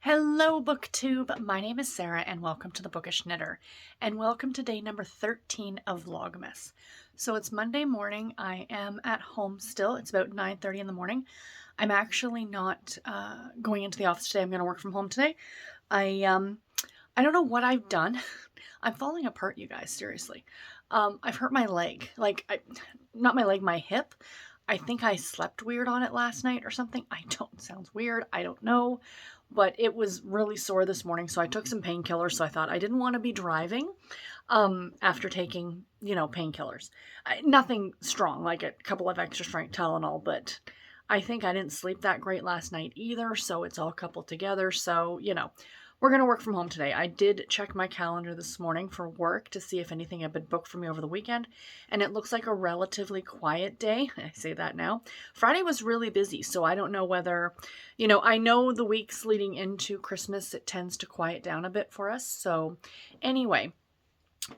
Hello BookTube, my name is Sarah and welcome to the Bookish Knitter and welcome to day number 13 of Vlogmas. So it's Monday morning, I am at home still, it's about 9:30 in the morning. I'm actually not going into the office today, I'm going to work from home today. I don't know what I've done. I'm falling apart, you guys, seriously. I've hurt my leg, not my leg, my hip. I think I slept weird on it last night or something. Sounds weird, I don't know. But it was really sore this morning, so I took some painkillers. So I thought I didn't want to be driving after taking, painkillers. Nothing strong, like a couple of extra strength Tylenol, but I think I didn't sleep that great last night either, so it's all coupled together. So, we're going to work from home today. I did check my calendar this morning for work to see if anything had been booked for me over the weekend, and it looks like a relatively quiet day. I say that now. Friday was really busy, so I don't know whether, I know the weeks leading into Christmas, it tends to quiet down a bit for us. So anyway,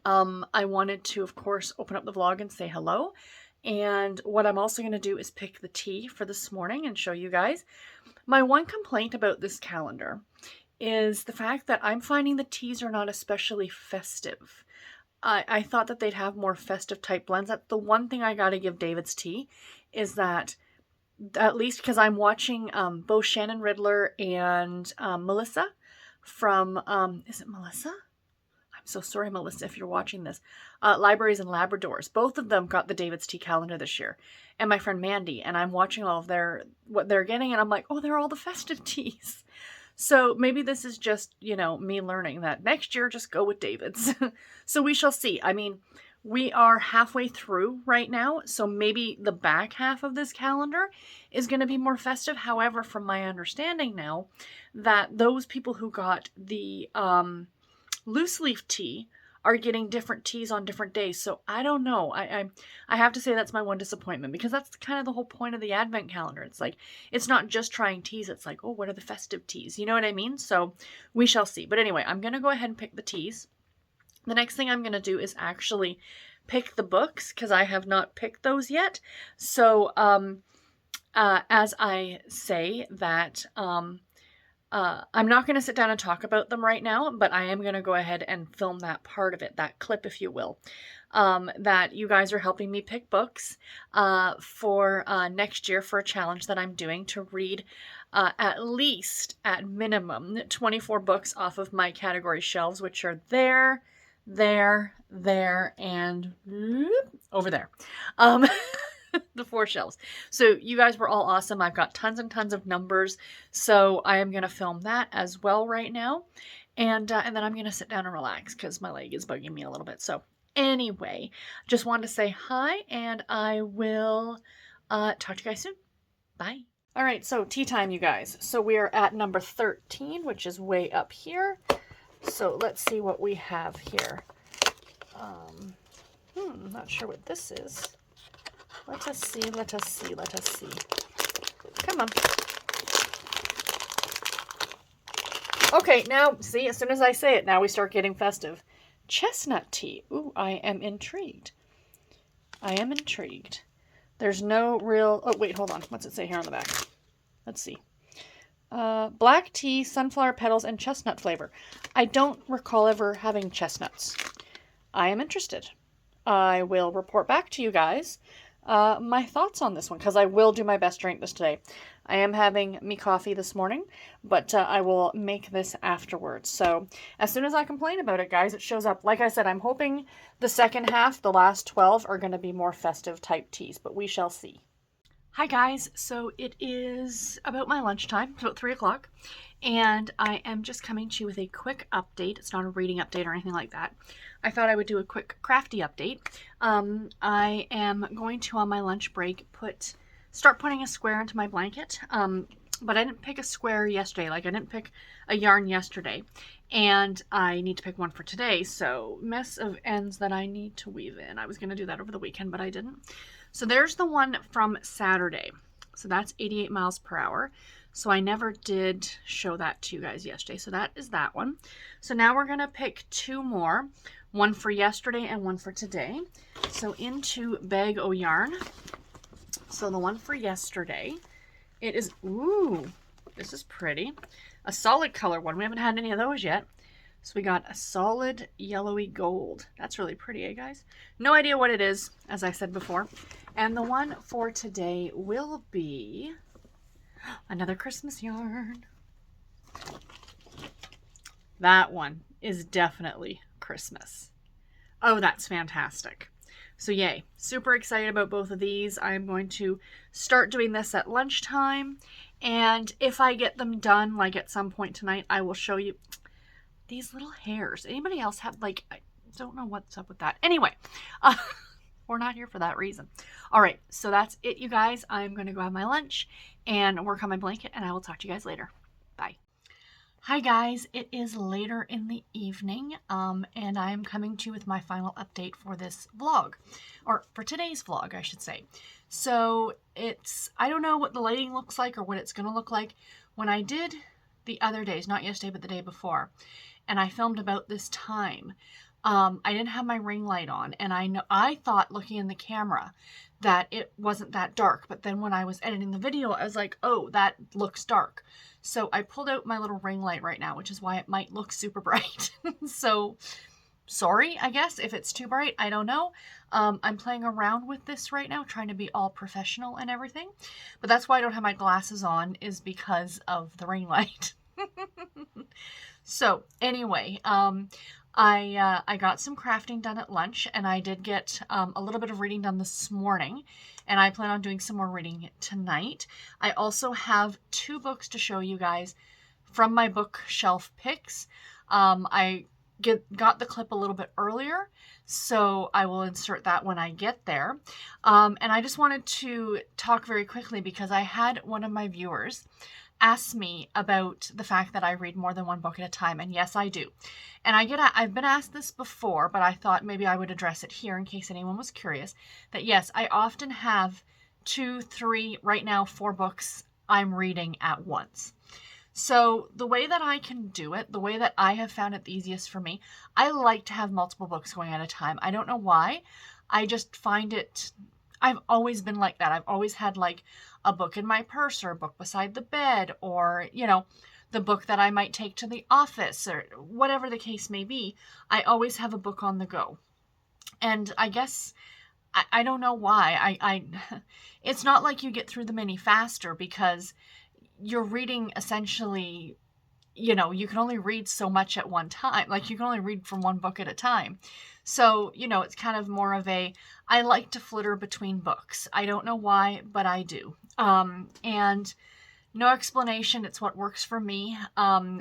I wanted to, of course, open up the vlog and say hello. And what I'm also going to do is pick the tea for this morning and show you guys. My one complaint about this calendar is the fact that I'm finding the teas are not especially festive. I thought that they'd have more festive type blends. That's the one thing I got to give David's tea is that, at least because I'm watching both Shannon Riddler and Melissa from, is it Melissa? I'm so sorry, Melissa, if you're watching this. Libraries and Labradors. Both of them got the David's Tea calendar this year. And my friend Mandy. And I'm watching all of what they're getting. And I'm like, oh, they're all the festive teas. So maybe this is just, me learning that next year, just go with David's. So we shall see. I mean, we are halfway through right now. So maybe the back half of this calendar is going to be more festive. However, from my understanding now, that those people who got the loose leaf tea are getting different teas on different days. So I don't know. I have to say that's my one disappointment, because that's kind of the whole point of the advent calendar. It's like, it's not just trying teas. It's like, oh, what are the festive teas? You know what I mean? So we shall see. But anyway, I'm going to go ahead and pick the teas. The next thing I'm going to do is actually pick the books, because I have not picked those yet. So as I say that, I'm not going to sit down and talk about them right now, but I am going to go ahead and film that part of it, that clip, if you will, that you guys are helping me pick books for next year for a challenge that I'm doing to read at least, at minimum, 24 books off of my category shelves, which are there, and over there. The 4 shelves. So you guys were all awesome. I've got tons and tons of numbers. So I am going to film that as well right now. And then I'm going to sit down and relax because my leg is bugging me a little bit. So anyway, just wanted to say hi, and I will talk to you guys soon. Bye. All right, so tea time, you guys. So we are at number 13, which is way up here. So let's see what we have here. Not sure what this is. Let us see. Come on. Okay, now, see, as soon as I say it, now we start getting festive. Chestnut tea. Ooh, I am intrigued. There's no real... Oh, wait, hold on. What's it say here on the back? Let's see. Black tea, sunflower petals, and chestnut flavor. I don't recall ever having chestnuts. I am interested. I will report back to you guys my thoughts on this one, because I will do my best to drink this today. I am having me coffee this morning, but I will make this afterwards. So as soon as I complain about it, guys, it shows up. Like I said, I'm hoping the second half, the last 12, are going to be more festive type teas, but we shall see. Hi guys, so it is about my lunchtime, it's about 3 o'clock, and I am just coming to you with a quick update. It's not a reading update or anything like that. I thought I would do a quick crafty update. I am going to, on my lunch break, start putting a square into my blanket, but I didn't pick a square yesterday. Like, I didn't pick a yarn yesterday, and I need to pick one for today, so mess of ends that I need to weave in. I was going to do that over the weekend, but I didn't. So there's the one from Saturday. So that's 88 miles per hour. So I never did show that to you guys yesterday. So that is that one. So now we're going to pick 2 more. One for yesterday and one for today. So into Bag O' Yarn. So the one for yesterday, it is, ooh, this is pretty. a solid color one. We haven't had any of those yet. So we got a solid yellowy gold. That's really pretty, eh, guys? No idea what it is, as I said before. And the one for today will be another Christmas yarn. That one is definitely Christmas. Oh, that's fantastic. So yay, super excited about both of these. I'm going to start doing this at lunchtime. And if I get them done, like at some point tonight, I will show you these little hairs. Anybody else have, like, I don't know what's up with that. Anyway, we're not here for that reason. All right, so that's it, you guys. I'm going to go have my lunch and work on my blanket, and I will talk to you guys later. Bye. Hi guys, it is later in the evening, and I am coming to you with my final update for this vlog, or for today's vlog, I should say. So I don't know what the lighting looks like or what it's going to look like. When I did the other days, not yesterday, but the day before, and I filmed about this time, I didn't have my ring light on, and I thought looking in the camera that it wasn't that dark, but then when I was editing the video, I was like, oh, that looks dark. So I pulled out my little ring light right now, which is why it might look super bright. So sorry, I guess, if it's too bright, I don't know. I'm playing around with this right now, trying to be all professional and everything, but that's why I don't have my glasses on, is because of the ring light. So anyway, I got some crafting done at lunch, and I did get a little bit of reading done this morning, and I plan on doing some more reading tonight. I also have 2 books to show you guys from my bookshelf picks. I got the clip a little bit earlier, so I will insert that when I get there. And I just wanted to talk very quickly because I had one of my viewers asked me about the fact that I read more than one book at a time, and yes, I do. And I've been asked this before, but I thought maybe I would address it here in case anyone was curious, that yes, I often have 2, 3, right now 4 books I'm reading at once. So the way that I can do it, the way that I have found it the easiest for me, I like to have multiple books going at a time. I don't know why. I just find it, I've always been like that. I've always had like a book in my purse or a book beside the bed, or, you know, the book that I might take to the office, or whatever the case may be. I always have a book on the go. And I guess, I don't know why. It's not like you get through them any faster because you're reading essentially, you know, you can only read so much at one time. Like, you can only read from one book at a time. So, you know, it's kind of more of I like to flitter between books. I don't know why, but I do. And no explanation. It's what works for me.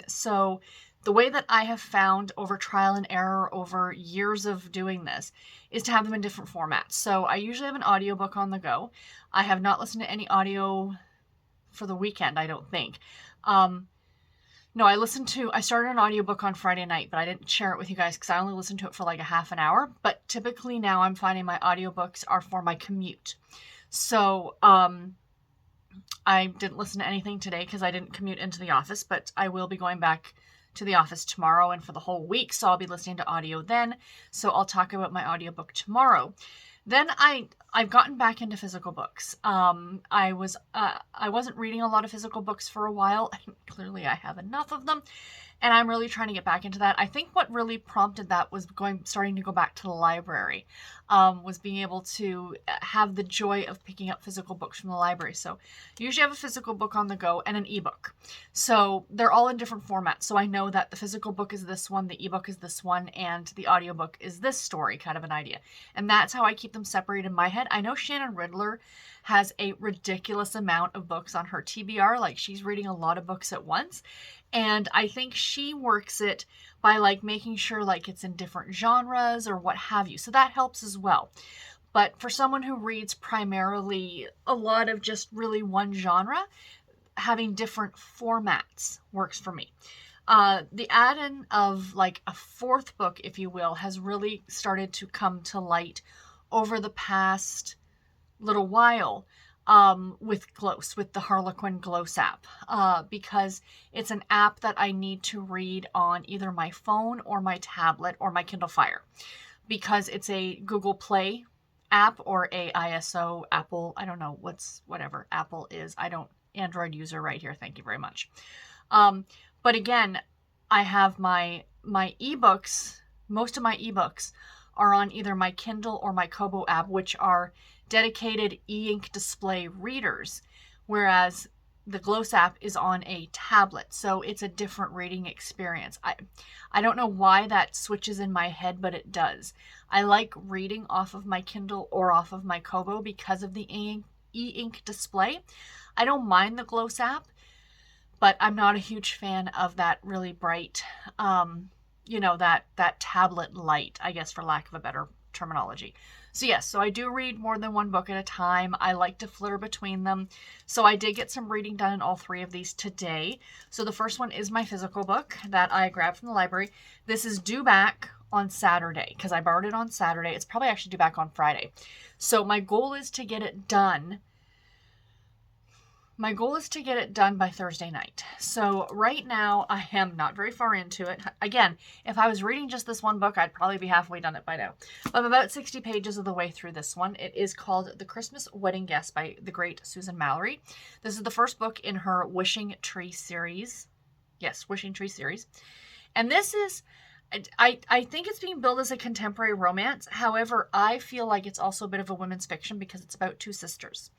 So the way that I have found over trial and error over years of doing this is to have them in different formats. So I usually have an audiobook on the go. I have not listened to any audio for the weekend, I don't think. No, I started an audiobook on Friday night, but I didn't share it with you guys because I only listened to it for like a half an hour. But typically now I'm finding my audiobooks are for my commute. So I didn't listen to anything today because I didn't commute into the office, but I will be going back to the office tomorrow and for the whole week, so I'll be listening to audio then. So I'll talk about my audiobook tomorrow. Then I've gotten back into physical books. I wasn't reading a lot of physical books for a while. Clearly I have enough of them, and I'm really trying to get back into that. I think what really prompted that was starting to go back to the library, was being able to have the joy of picking up physical books from the library. So you usually have a physical book on the go and an ebook. So they're all in different formats. So I know that the physical book is this one, the ebook is this one, and the audiobook is this story, kind of an idea. And that's how I keep them separated in my head. I know Shannon Riddler has a ridiculous amount of books on her TBR. Like, she's reading a lot of books at once. And I think she works it by like making sure like it's in different genres or what have you. So that helps as well. But for someone who reads primarily a lot of just really one genre, having different formats works for me. The add-in of like a 4th book, if you will, has really started to come to light over the past little while. With the Harlequin Gloss app, because it's an app that I need to read on either my phone or my tablet or my Kindle Fire, because it's a Google Play app or a ISO Apple. I don't know whatever Apple is. I don't Android user right here. Thank you very much. But But again, I have my ebooks, most of my ebooks are on either my Kindle or my Kobo app, which are dedicated e-ink display readers, whereas the Gloss app is on a tablet, so it's a different reading experience. I don't know why that switches in my head, but it does. I like reading off of my Kindle or off of my Kobo because of the e-ink display. I don't mind the Gloss app, but I'm not a huge fan of that really bright, that tablet light, I guess, for lack of a better terminology. So yes, so I do read more than one book at a time. I like to flitter between them. So I did get some reading done in all three of these today. So the first one is my physical book that I grabbed from the library. This is due back on Saturday because I borrowed it on Saturday. It's probably actually due back on Friday. So my goal is to get it done. My goal is to get it done by Thursday night. So right now I am not very far into it. Again, if I was reading just this one book, I'd probably be halfway done it by now. I'm about 60 pages of the way through this one. It is called The Christmas Wedding Guest by the great Susan Mallory. This is the first book in her Wishing Tree series. Yes, Wishing Tree series. And this is, I think it's being billed as a contemporary romance. However, I feel like it's also a bit of a women's fiction because it's about two sisters.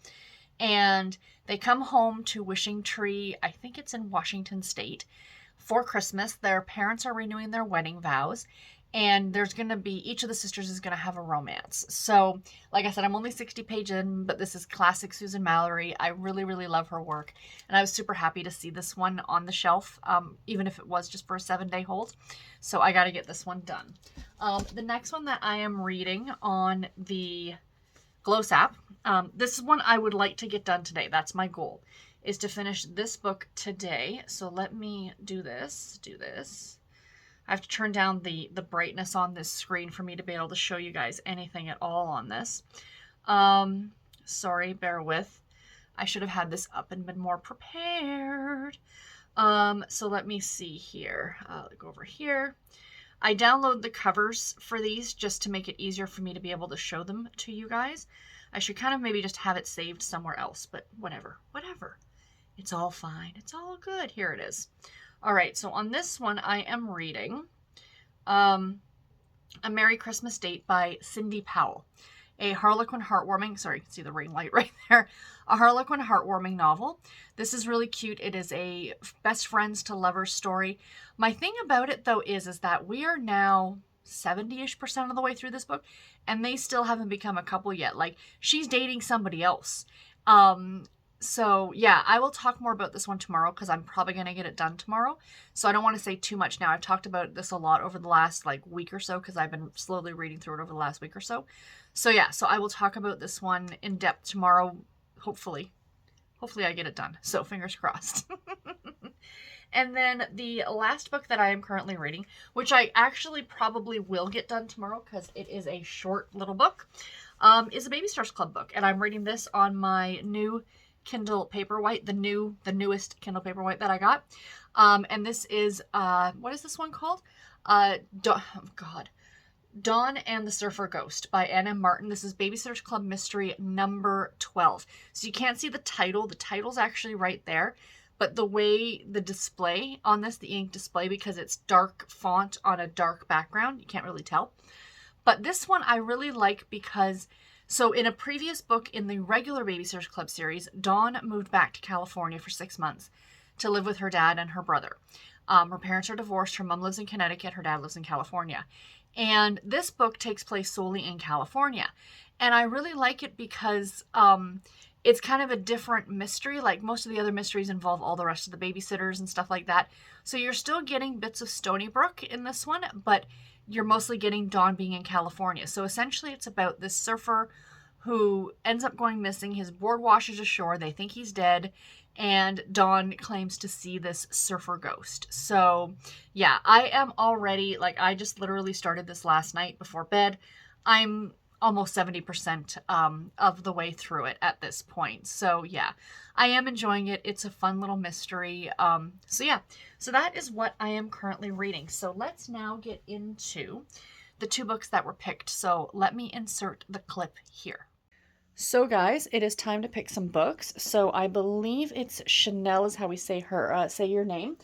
And they come home to Wishing Tree, I think it's in Washington State, for Christmas. Their parents are renewing their wedding vows, and there's going to be, each of the sisters is going to have a romance. So, like I said, I'm only 60 pages in, but this is classic Susan Mallory. I really, really love her work, and I was super happy to see this one on the shelf, even if it was just for a 7-day hold. So I got to get this one done. The next one that I am reading on the Gloss app. This is one I would like to get done today. That's my goal, is to finish this book today. So let me do this. I have to turn down the brightness on this screen for me to be able to show you guys anything at all on this. Sorry, bear with. I should have had this up and been more prepared. So let me see here. I'll go over here. I download the covers for these just to make it easier for me to be able to show them to you guys. I should kind of maybe just have it saved somewhere else, but whatever. It's all fine. It's all good. Here it is. All right, so on this one, I am reading A Merry Christmas Date by Cindy Powell. A Harlequin heartwarming, sorry, you can see the ring light right there. A Harlequin heartwarming novel. This is really cute. It is a best friends to lovers story. My thing about it, though, is that we are now 70-ish% of the way through this book, and they still haven't become a couple yet. Like, she's dating somebody else. So, yeah, I will talk more about this one tomorrow because I'm probably going to get it done tomorrow. So I don't want to say too much now. I've talked about this a lot over the last, week or so because I've been slowly reading through it over the last week or so. So, yeah, so I will talk about this one in depth tomorrow, hopefully. Hopefully I get it done. So, fingers crossed. And then the last book that I am currently reading, which I actually probably will get done tomorrow because it is a short little book, is a Baby Stars Club book. And I'm reading this on my new Kindle Paperwhite, the newest Kindle Paperwhite that I got. And this is, what is this one called? Dawn and the Surfer Ghost by Anna Martin. This is Babysitters Club Mystery number 12. So you can't see the title. The title's actually right there. But the way the display on this, the ink display, because it's dark font on a dark background, you can't really tell. But this one I really like because, so in a previous book in the regular Babysitters Club series, Dawn moved back to California for 6 months to live with her dad and her brother. Her parents are divorced. Her mom lives in Connecticut. Her dad lives in California. And this book takes place solely in California. And I really like it because it's kind of a different mystery. Like most of the other mysteries involve all the rest of the babysitters and stuff like that. So you're still getting bits of Stony Brook in this one, but you're mostly getting Dawn being in California. So essentially it's about this surfer who ends up going missing. His board washes ashore. They think he's dead. And Dawn claims to see this surfer ghost. So yeah, I am already, I just literally started this last night before bed. I'm almost 70% of the way through it at this point. So yeah, I am enjoying it. It's a fun little mystery. So yeah, so that is what I am currently reading. So let's now get into the 2 books that were picked. So let me insert the clip here. So guys, it is time to pick some books. So I believe it's Chanel is how we say her, say your name.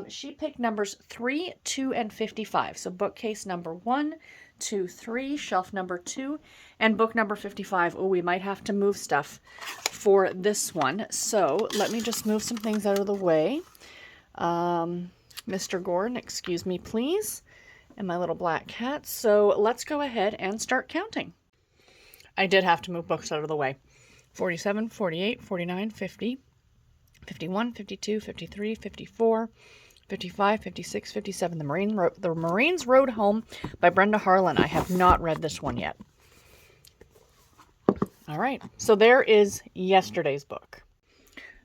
She picked numbers 3, 2, and 55. So bookcase number 1, 2, 3, shelf number 2, and book number 55. Oh, we might have to move stuff for this one. So let me just move some things out of the way. Mr. Gordon, excuse me, please. And my little black cat. So let's go ahead and start counting. I did have to move books out of the way. 47, 48, 49, 50, 51, 52, 53, 54, 55, 56, 57. The Marines Rode Home by Brenda Harlan. I have not read this one yet. All right, so there is yesterday's book.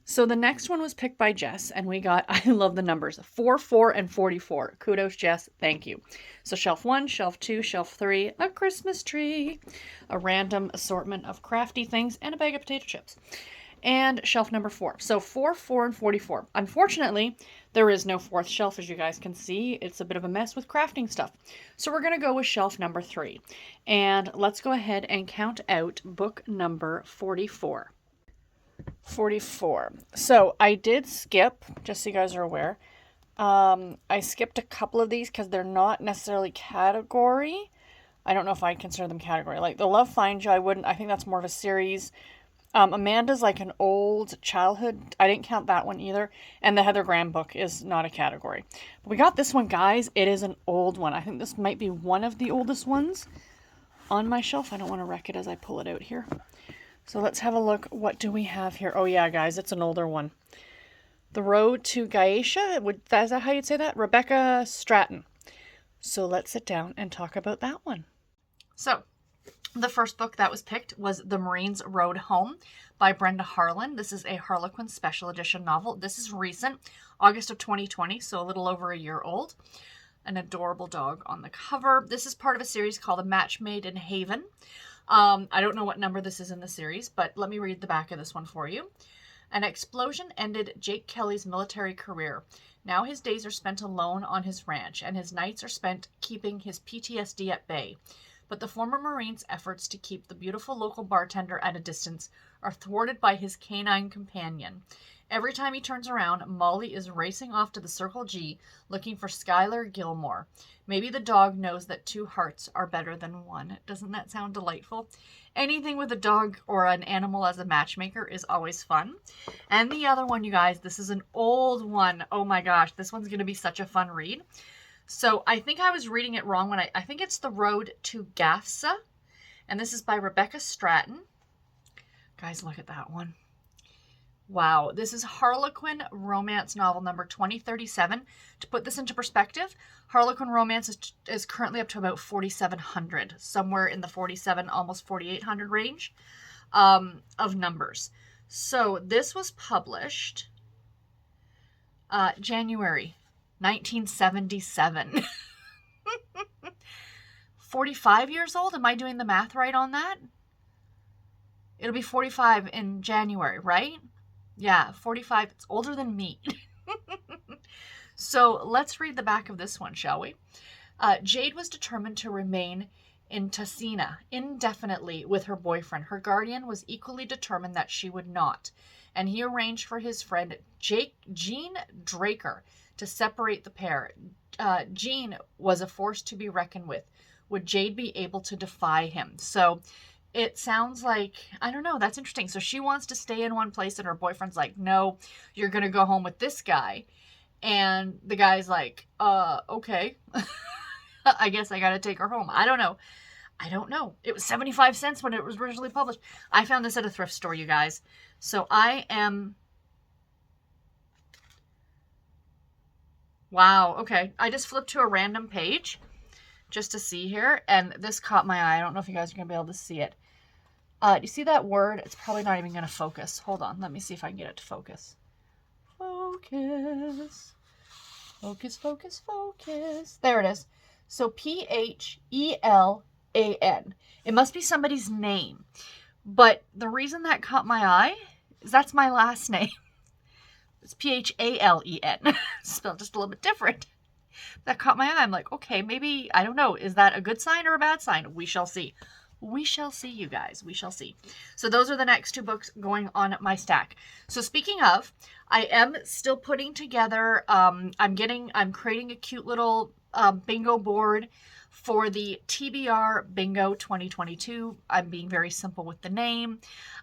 So the next one was picked by Jess, and we got, I love the numbers, 4, 4, and 44. Kudos, Jess. Thank you. So shelf 1, shelf 2, shelf 3, a Christmas tree, a random assortment of crafty things, and a bag of potato chips. And shelf number 4. So 4, 4, and 44. Unfortunately, there is no fourth shelf, as you guys can see. It's a bit of a mess with crafting stuff. So we're going to go with shelf number 3. And let's go ahead and count out book number 44. 44. So I did skip, just so you guys are aware, I skipped a couple of these because they're not necessarily category. I don't know if I'd consider them category. Like The Love Finds You, I wouldn't. I think that's more of a series. Amanda's like an old childhood. I didn't count that one either. And the Heather Graham book is not a category. But we got this one, guys. It is an old one. I think this might be one of the oldest ones on my shelf. I don't want to wreck it as I pull it out here. So let's have a look. What do we have here? Oh yeah, guys, it's an older one. The Road to Gaesha. Is that how you'd say that? Rebecca Stratton. So let's sit down and talk about that one. So the first book that was picked was The Marines Rode Home by Brenda Harlan. This is a Harlequin special edition novel. This is recent, August of 2020, so a little over a year old. An adorable dog on the cover. This is part of a series called A Match Made in Haven. I don't know what number this is in the series, but let me read the back of this one for you. An explosion ended Jake Kelly's military career. Now his days are spent alone on his ranch, and his nights are spent keeping his PTSD at bay. But the former Marine's efforts to keep the beautiful local bartender at a distance are thwarted by his canine companion. Every time he turns around, Molly is racing off to the Circle G looking for Skylar Gilmore. Maybe the dog knows that 2 hearts are better than 1. Doesn't that sound delightful? Anything with a dog or an animal as a matchmaker is always fun. And the other one, you guys, this is an old one. Oh my gosh, this one's going to be such a fun read. So I think I was reading it wrong when I think it's The Road to Gaesha. And this is by Rebecca Stratton. Guys, look at that one. Wow, this is Harlequin romance novel number 2037. To put this into perspective, Harlequin romance is currently up to about 4,700, somewhere in the 47, almost 4,800 range of numbers. So this was published January 1977. 45 years old? Am I doing the math right on that? It'll be 45 in January, right? Yeah, 45. It's older than me. So let's read the back of this one, shall we? Jade was determined to remain in Tassina indefinitely with her boyfriend. Her guardian was equally determined that she would not, and he arranged for his friend Jean Draker to separate the pair. Jean was a force to be reckoned with. Would Jade be able to defy him? So it sounds like, I don't know, that's interesting. So she wants to stay in one place and her boyfriend's like, no, you're going to go home with this guy. And the guy's like, okay, I guess I got to take her home. I don't know. It was 75 cents when it was originally published. I found this at a thrift store, you guys. So I am, wow, okay. I just flipped to a random page just to see here, and this caught my eye. I don't know if you guys are going to be able to see it. Do you see that word? It's probably not even going to focus. Hold on. Let me see if I can get it to focus. Focus. Focus, focus, focus. There it is. So P-H-E-L-A-N. It must be somebody's name. But the reason that caught my eye is that's my last name. It's P-H-A-L-E-N. Spelled just a little bit different. That caught my eye. I'm like, okay, maybe, I don't know. Is that a good sign or a bad sign? We shall see. we shall see, you guys. We shall see. So those are the next 2 books going on my stack. So speaking of, I am still putting together, I'm creating a cute little bingo board for the TBR Bingo 2022. I'm being very simple with the name.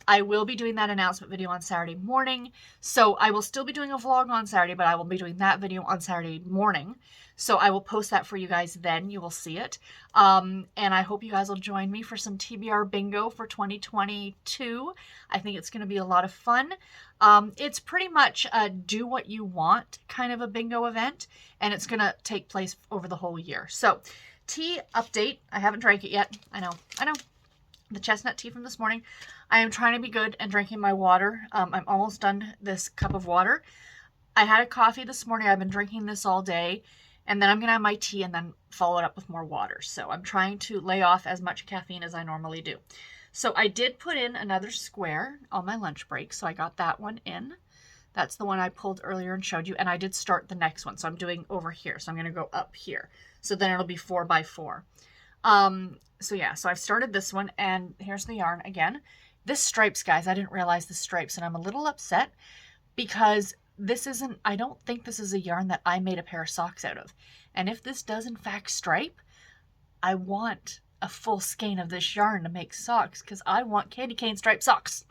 I will be doing that announcement video on Saturday morning. So I will still be doing a vlog on Saturday, but I will be doing that video on Saturday morning. So I will post that for you guys then. You will see it. And I hope you guys will join me for some TBR Bingo for 2022. I think it's going to be a lot of fun. It's pretty much a do what you want kind of a bingo event, and it's going to take place over the whole year. So tea update. I haven't drank it yet. I know. The chestnut tea from this morning. I am trying to be good and drinking my water. I'm almost done this cup of water. I had a coffee this morning. I've been drinking this all day. And then I'm going to have my tea and then follow it up with more water. So I'm trying to lay off as much caffeine as I normally do. So I did put in another square on my lunch break. So I got that one in. That's the one I pulled earlier and showed you. And I did start the next one. So I'm doing over here. So I'm going to go up here. So then it'll be 4 by 4. So yeah, so I've started this one, and here's the yarn again. This stripes, guys, I didn't realize the stripes, and I'm a little upset because I don't think this is a yarn that I made a pair of socks out of. And if this does in fact stripe, I want a full skein of this yarn to make socks because I want candy cane striped socks.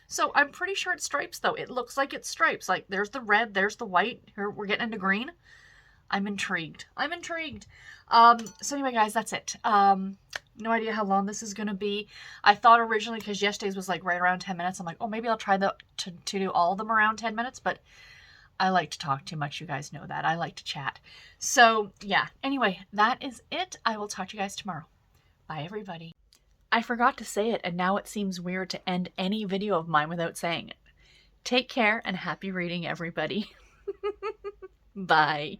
So I'm pretty sure it stripes though. It looks like it stripes. Like there's the red, there's the white. Here we're getting into green. I'm intrigued. So anyway, guys, that's it. No idea how long this is going to be. I thought originally, because yesterday's was like right around 10 minutes, I'm like, oh, maybe I'll try to do all of them around 10 minutes, but I like to talk too much. You guys know that. I like to chat. So yeah, anyway, that is it. I will talk to you guys tomorrow. Bye, everybody. I forgot to say it, and now it seems weird to end any video of mine without saying it. Take care and happy reading, everybody. Bye.